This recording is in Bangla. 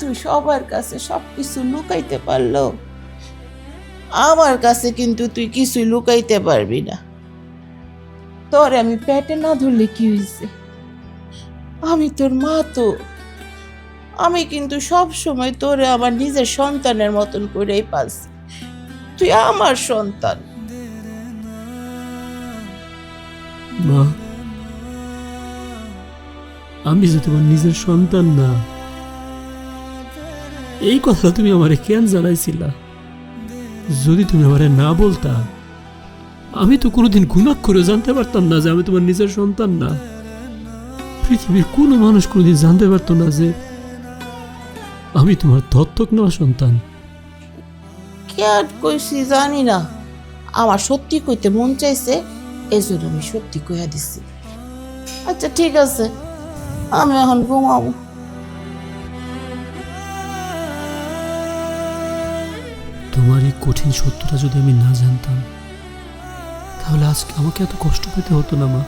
তুই সবার কাছে সবকিছু লুকাইতে পারলো, আমার কাছে কিন্তু তুই কিছুই লুকাইতে পারবি না। তোর আমি পেটে না ধরলে কি হয়েছে, আমি তোর মা তো। আমি কিন্তু সব সময় তোরে আমার নিজের সন্তানের মতন করেই পালছি, তুই আমার সন্তান। মা, আমি যে তোমার নিজের সন্তান না, এই কথা তুমি আমারে কেন জানাইছিলা? যদি তুমি আমারে না বলতা, আমি তো কোনোদিন গুনাহ করে জানতে পারতাম না যে আমি তোমার নিজের সন্তান না। পৃথিবীর কোনো মানুষ কোনোদিন জানতে পারতো না যে আমি তোমার দত্তক নেওয়া সন্তান। কেন কইছি জানি না, আমার সত্যি কইতে মন চাইছে, এই জন্য আমি সত্যি কইয়া দিছি। আচ্ছা ঠিক আছে, আমি এখন ঘুমাবো। তোমার এই কঠিন সত্যটা যদি আমি না জানতাম, তাহলে আজকে আমাকে এত কষ্ট পেতে হতো না মা।